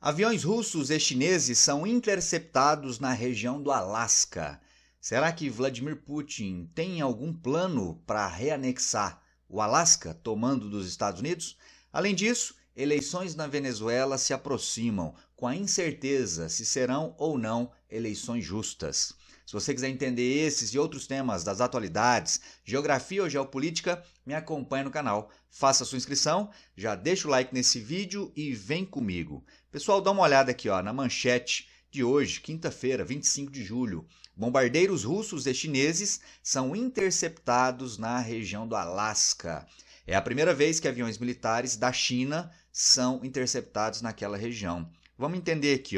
Aviões russos e chineses são interceptados na região do Alasca. Será que Vladimir Putin tem algum plano para reanexar o Alasca, tomando dos Estados Unidos? Além disso, eleições na Venezuela se aproximam, com a incerteza se serão ou não eleições justas. Se você quiser entender esses e outros temas das atualidades, geografia ou geopolítica, me acompanhe no canal. Faça sua inscrição, já deixa o like nesse vídeo e vem comigo. Pessoal, dá uma olhada aqui na manchete de hoje, quinta-feira, 25 de julho. Bombardeiros russos e chineses são interceptados na região do Alasca. É a primeira vez que aviões militares da China são interceptados naquela região. Vamos entender aqui,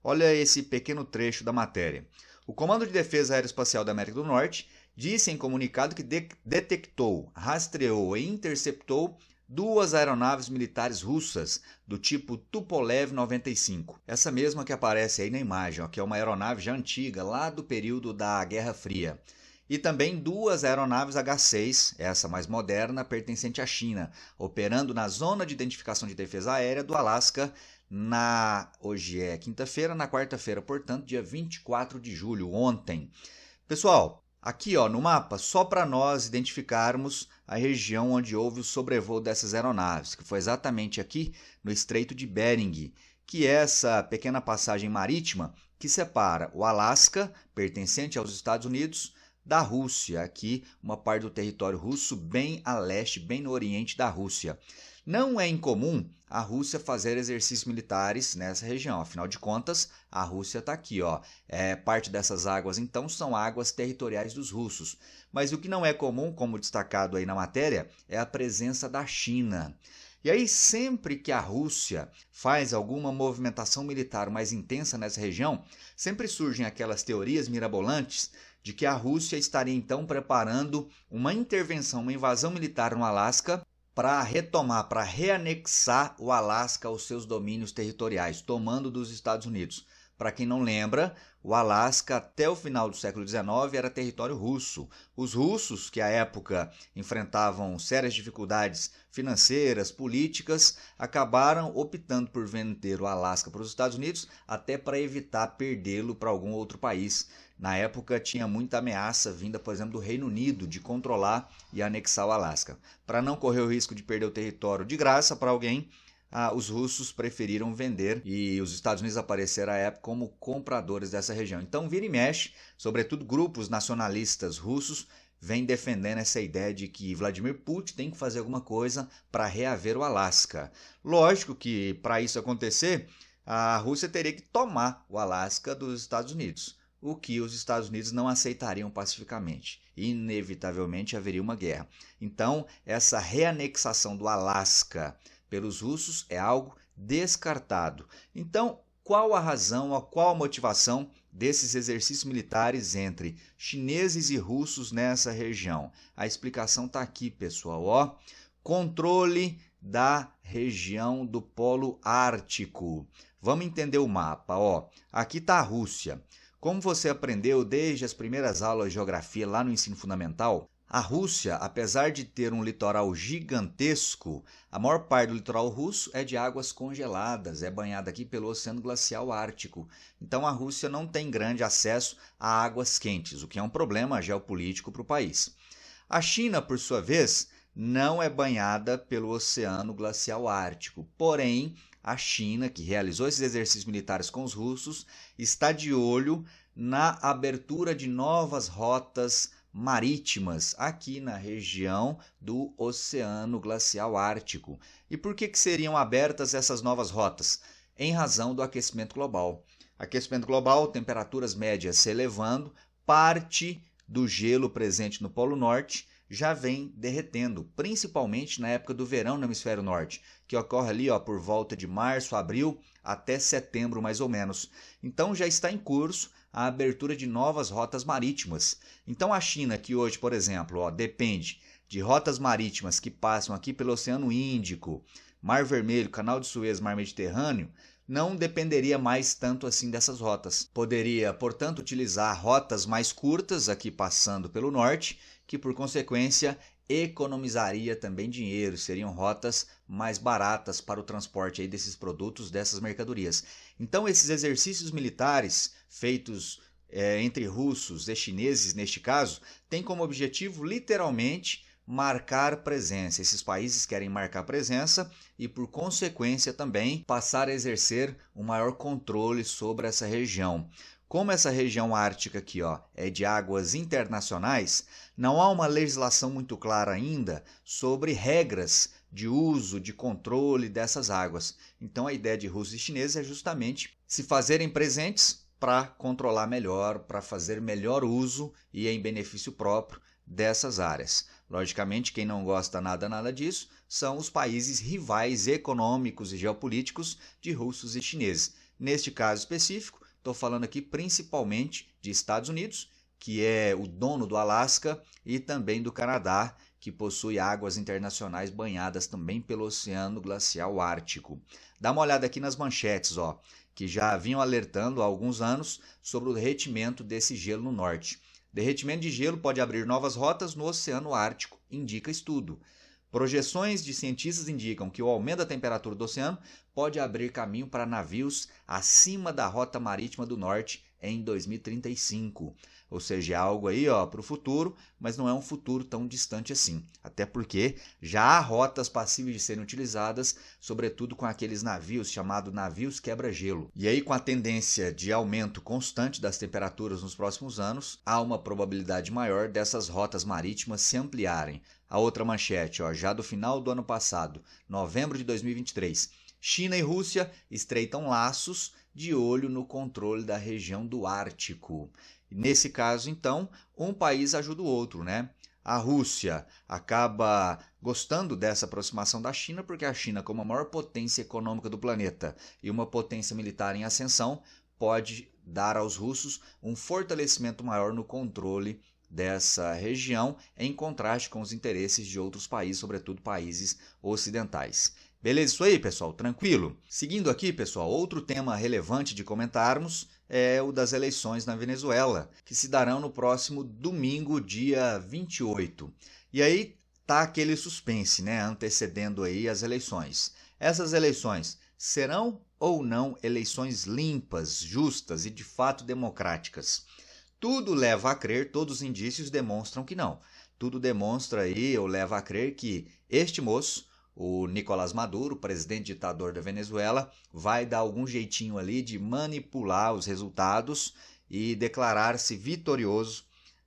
olha esse pequeno trecho da matéria. O Comando de Defesa Aeroespacial da América do Norte disse em comunicado que detectou, rastreou e interceptou duas aeronaves militares russas do tipo Tupolev 95. Essa mesma que aparece aí na imagem, que é uma aeronave já antiga, lá do período da Guerra Fria. E também duas aeronaves H-6, essa mais moderna, pertencente à China, operando na Zona de Identificação de Defesa Aérea do Alasca, hoje é quinta-feira, na quarta-feira, portanto, dia 24 de julho, ontem. Pessoal, aqui no mapa, só para nós identificarmos a região onde houve o sobrevoo dessas aeronaves, que foi exatamente aqui no Estreito de Bering, que é essa pequena passagem marítima que separa o Alasca, pertencente aos Estados Unidos, da Rússia, aqui uma parte do território russo bem a leste, bem no oriente da Rússia. Não é incomum a Rússia fazer exercícios militares nessa região, afinal de contas, a Rússia está aqui. Parte dessas águas, então, são águas territoriais dos russos. Mas o que não é comum, como destacado aí na matéria, é a presença da China. E aí, sempre que a Rússia faz alguma movimentação militar mais intensa nessa região, sempre surgem aquelas teorias mirabolantes de que a Rússia estaria então preparando uma intervenção, uma invasão militar no Alasca para retomar, para reanexar o Alasca aos seus domínios territoriais, tomando dos Estados Unidos. Para quem não lembra, o Alasca até o final do século XIX era território russo. Os russos, que à época enfrentavam sérias dificuldades financeiras, políticas, acabaram optando por vender o Alasca para os Estados Unidos, até para evitar perdê-lo para algum outro país. Na época tinha muita ameaça vinda, por exemplo, do Reino Unido de controlar e anexar o Alasca. Para não correr o risco de perder o território de graça para alguém, os russos preferiram vender e os Estados Unidos apareceram à época como compradores dessa região. Então, vira e mexe, sobretudo grupos nacionalistas russos, vêm defendendo essa ideia de que Vladimir Putin tem que fazer alguma coisa para reaver o Alasca. Lógico que, para isso acontecer, a Rússia teria que tomar o Alasca dos Estados Unidos, o que os Estados Unidos não aceitariam pacificamente. Inevitavelmente haveria uma guerra. Então, essa reanexação do Alasca pelos russos é algo descartado. Então, qual a razão, qual a motivação desses exercícios militares entre chineses e russos nessa região? A explicação está aqui, pessoal. Controle da região do Polo Ártico. Vamos entender o mapa. Aqui está a Rússia. Como você aprendeu desde as primeiras aulas de geografia lá no ensino fundamental, a Rússia, apesar de ter um litoral gigantesco, a maior parte do litoral russo é de águas congeladas, é banhada aqui pelo Oceano Glacial Ártico. Então a Rússia não tem grande acesso a águas quentes, o que é um problema geopolítico para o país. A China, por sua vez, não é banhada pelo Oceano Glacial Ártico, porém a China, que realizou esses exercícios militares com os russos, está de olho na abertura de novas rotas marítimas aqui na região do Oceano Glacial Ártico. E por que seriam abertas essas novas rotas? Em razão do aquecimento global. Aquecimento global, temperaturas médias se elevando, parte do gelo presente no Polo Norte já vem derretendo, principalmente na época do verão no hemisfério norte, que ocorre ali por volta de março, abril até setembro mais ou menos. Então já está em curso a abertura de novas rotas marítimas. Então a China, que hoje, por exemplo, depende de rotas marítimas que passam aqui pelo Oceano Índico, Mar Vermelho, Canal de Suez, Mar Mediterrâneo, não dependeria mais tanto assim dessas rotas. Poderia, portanto, utilizar rotas mais curtas aqui passando pelo norte, que por consequência economizaria também dinheiro, seriam rotas mais baratas para o transporte aí desses produtos, dessas mercadorias. Então esses exercícios militares feitos entre russos e chineses, neste caso, têm como objetivo literalmente marcar presença. Esses países querem marcar presença e, por consequência, também passar a exercer um maior controle sobre essa região. Como essa região ártica aqui, é de águas internacionais, não há uma legislação muito clara ainda sobre regras de uso, de controle dessas águas. Então a ideia de russos e chineses é justamente se fazerem presentes para controlar melhor, para fazer melhor uso e em benefício próprio dessas áreas. Logicamente, quem não gosta nada disso são os países rivais econômicos e geopolíticos de russos e chineses. Neste caso específico, estou falando aqui principalmente de Estados Unidos, que é o dono do Alasca, e também do Canadá, que possui águas internacionais banhadas também pelo Oceano Glacial Ártico. Dá uma olhada aqui nas manchetes, que já vinham alertando há alguns anos sobre o derretimento desse gelo no norte. Derretimento de gelo pode abrir novas rotas no Oceano Ártico, indica estudo. Projeções de cientistas indicam que o aumento da temperatura do oceano pode abrir caminho para navios acima da rota marítima do norte em 2035. Ou seja, é algo aí para o futuro, mas não é um futuro tão distante assim. Até porque já há rotas passíveis de serem utilizadas, sobretudo com aqueles navios chamados navios quebra-gelo. E aí, com a tendência de aumento constante das temperaturas nos próximos anos, há uma probabilidade maior dessas rotas marítimas se ampliarem. A outra manchete, já do final do ano passado, novembro de 2023, China e Rússia estreitam laços de olho no controle da região do Ártico. Nesse caso, então, um país ajuda o outro, né? A Rússia acaba gostando dessa aproximação da China, porque a China, como a maior potência econômica do planeta e uma potência militar em ascensão, pode dar aos russos um fortalecimento maior no controle dessa região, em contraste com os interesses de outros países, sobretudo países ocidentais. Beleza isso aí, pessoal? Tranquilo? Seguindo aqui, pessoal, outro tema relevante de comentarmos é o das eleições na Venezuela, que se darão no próximo domingo, dia 28. E aí tá aquele suspense, né, antecedendo aí as eleições. Essas eleições serão ou não eleições limpas, justas e de fato democráticas? Tudo leva a crer, todos os indícios demonstram que não. Tudo demonstra aí, ou leva a crer que este moço, o Nicolás Maduro, presidente ditador da Venezuela, vai dar algum jeitinho ali de manipular os resultados e declarar-se vitorioso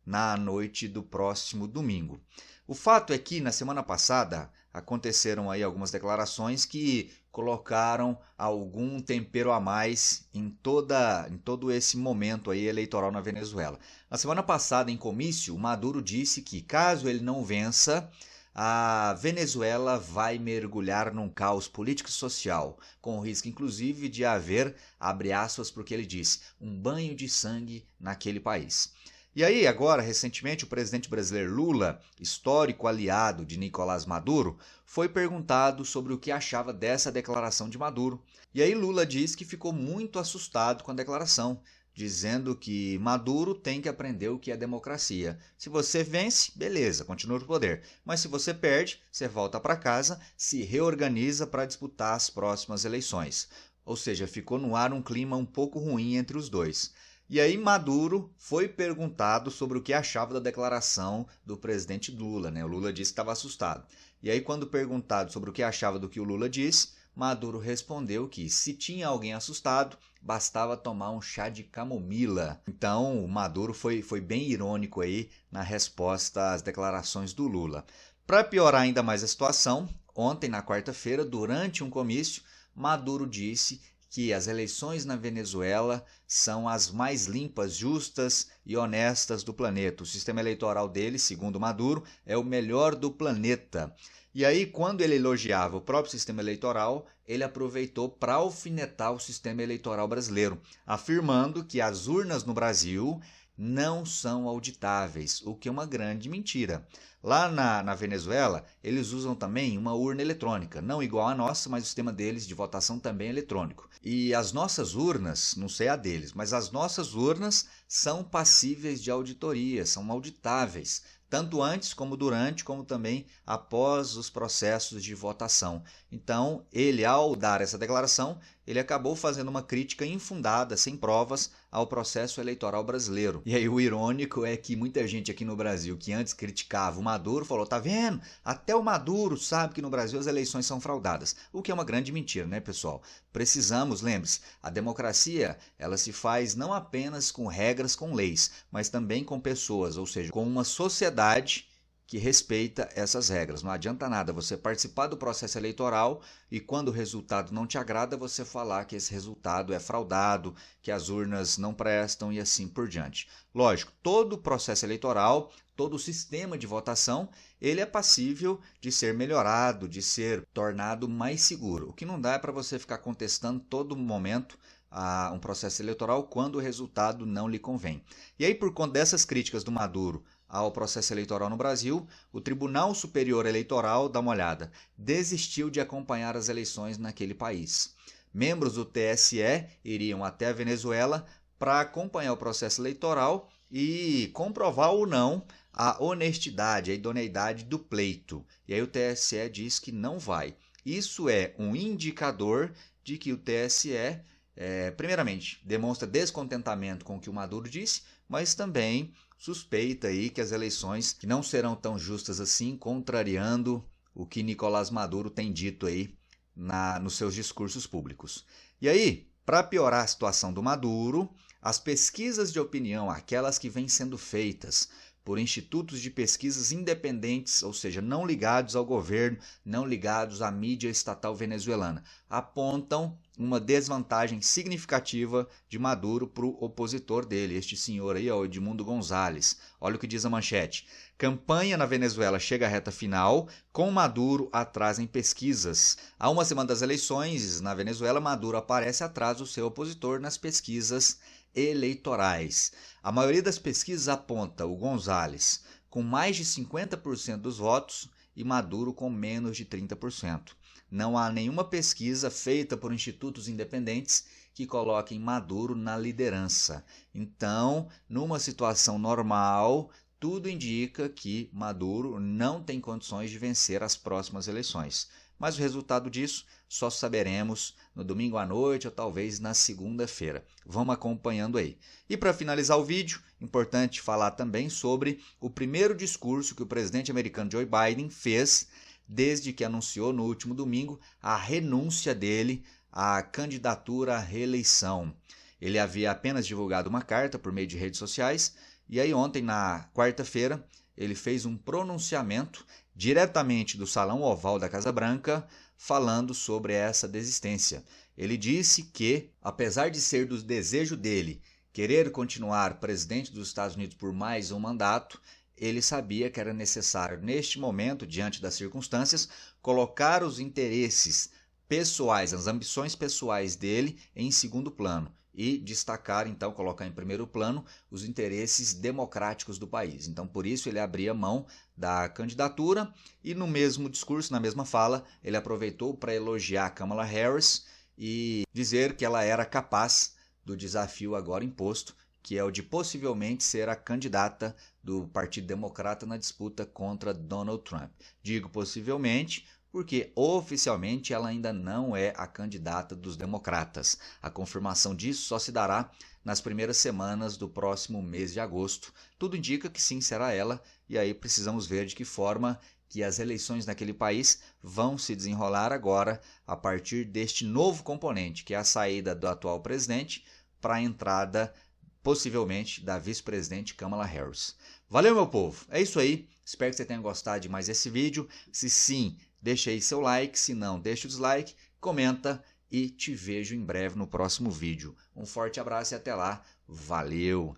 na noite do próximo domingo. O fato é que na semana passada aconteceram aí algumas declarações que colocaram algum tempero a mais em todo esse momento aí eleitoral na Venezuela. Na semana passada, em comício, Maduro disse que caso ele não vença, a Venezuela vai mergulhar num caos político e social, com o risco inclusive de haver, abre aspas porque ele disse, um banho de sangue naquele país. E aí, agora, recentemente, o presidente brasileiro Lula, histórico aliado de Nicolás Maduro, foi perguntado sobre o que achava dessa declaração de Maduro. E aí Lula disse que ficou muito assustado com a declaração, dizendo que Maduro tem que aprender o que é democracia. Se você vence, beleza, continua no poder. Mas se você perde, você volta para casa, se reorganiza para disputar as próximas eleições. Ou seja, ficou no ar um clima um pouco ruim entre os dois. E aí Maduro foi perguntado sobre o que achava da declaração do presidente Lula, né? O Lula disse que estava assustado. E aí, quando perguntado sobre o que achava do que o Lula disse, Maduro respondeu que se tinha alguém assustado, bastava tomar um chá de camomila. Então, o Maduro foi bem irônico aí na resposta às declarações do Lula. Para piorar ainda mais a situação, ontem, na quarta-feira, durante um comício, Maduro disse que as eleições na Venezuela são as mais limpas, justas e honestas do planeta. O sistema eleitoral dele, segundo Maduro, é o melhor do planeta. E aí, quando ele elogiava o próprio sistema eleitoral, ele aproveitou para alfinetar o sistema eleitoral brasileiro, afirmando que as urnas no Brasil não são auditáveis, o que é uma grande mentira. Lá na Venezuela, eles usam também uma urna eletrônica, não igual à nossa, mas o sistema deles de votação também é eletrônico. E as nossas urnas, não sei a deles, mas as nossas urnas são passíveis de auditoria, são auditáveis. tanto antes como durante, como também após os processos de votação. Então, ele, ao dar essa declaração, ele acabou fazendo uma crítica infundada, sem provas, ao processo eleitoral brasileiro. E aí o irônico é que muita gente aqui no Brasil que antes criticava o Maduro falou, tá vendo? Até o Maduro sabe que no Brasil as eleições são fraudadas. O que é uma grande mentira, né, pessoal? Precisamos, lembre-se, a democracia, ela se faz não apenas com regras, com leis, mas também com pessoas, ou seja, com uma sociedade que respeita essas regras. Não adianta nada você participar do processo eleitoral e quando o resultado não te agrada, você falar que esse resultado é fraudado, que as urnas não prestam e assim por diante. Lógico, todo o processo eleitoral, todo o sistema de votação, ele é passível de ser melhorado, de ser tornado mais seguro. O que não dá é para você ficar contestando todo momento um processo eleitoral quando o resultado não lhe convém. E aí, por conta dessas críticas do Maduro ao processo eleitoral no Brasil, o Tribunal Superior Eleitoral, dá uma olhada, desistiu de acompanhar as eleições naquele país. Membros do TSE iriam até a Venezuela para acompanhar o processo eleitoral e comprovar ou não a honestidade, a idoneidade do pleito. E aí o TSE diz que não vai. Isso é um indicador de que o TSE, primeiramente, demonstra descontentamento com o que o Maduro disse, mas também suspeita aí que as eleições que não serão tão justas assim, contrariando o que Nicolás Maduro tem dito aí nos seus discursos públicos. E aí, para piorar a situação do Maduro, as pesquisas de opinião, aquelas que vêm sendo feitas por institutos de pesquisas independentes, ou seja, não ligados ao governo, não ligados à mídia estatal venezuelana, apontam uma desvantagem significativa de Maduro para o opositor dele, este senhor aí, o Edmundo Gonzalez. Olha o que diz a manchete. Campanha na Venezuela chega à reta final, com Maduro atrás em pesquisas. Há uma semana das eleições, na Venezuela, Maduro aparece atrás do seu opositor nas pesquisas eleitorais. A maioria das pesquisas aponta o Gonzalez com mais de 50% dos votos e Maduro com menos de 30%. Não há nenhuma pesquisa feita por institutos independentes que coloquem Maduro na liderança. Então, numa situação normal, tudo indica que Maduro não tem condições de vencer as próximas eleições. Mas o resultado disso só saberemos no domingo à noite ou talvez na segunda-feira. Vamos acompanhando aí. E para finalizar o vídeo, importante falar também sobre o primeiro discurso que o presidente americano Joe Biden fez desde que anunciou no último domingo a renúncia dele à candidatura à reeleição. Ele havia apenas divulgado uma carta por meio de redes sociais e aí ontem, na quarta-feira, ele fez um pronunciamento diretamente do Salão Oval da Casa Branca, falando sobre essa desistência. Ele disse que, apesar de ser do desejo dele querer continuar presidente dos Estados Unidos por mais um mandato, ele sabia que era necessário, neste momento, diante das circunstâncias, colocar os interesses pessoais, as ambições pessoais dele em segundo plano e destacar, então, colocar em primeiro plano os interesses democráticos do país. Então, por isso, ele abria mão da candidatura e no mesmo discurso, na mesma fala, ele aproveitou para elogiar Kamala Harris e dizer que ela era capaz do desafio agora imposto, que é o de possivelmente ser a candidata do Partido Democrata na disputa contra Donald Trump. Digo possivelmente porque oficialmente ela ainda não é a candidata dos democratas. A confirmação disso só se dará nas primeiras semanas do próximo mês de agosto. Tudo indica que sim, será ela, e aí precisamos ver de que forma que as eleições naquele país vão se desenrolar agora a partir deste novo componente, que é a saída do atual presidente para a entrada possivelmente da vice-presidente Kamala Harris. Valeu, meu povo! É isso aí. Espero que você tenha gostado de mais esse vídeo. Se sim, deixa aí seu like. Se não, deixa o dislike, comenta e te vejo em breve no próximo vídeo. Um forte abraço e até lá. Valeu!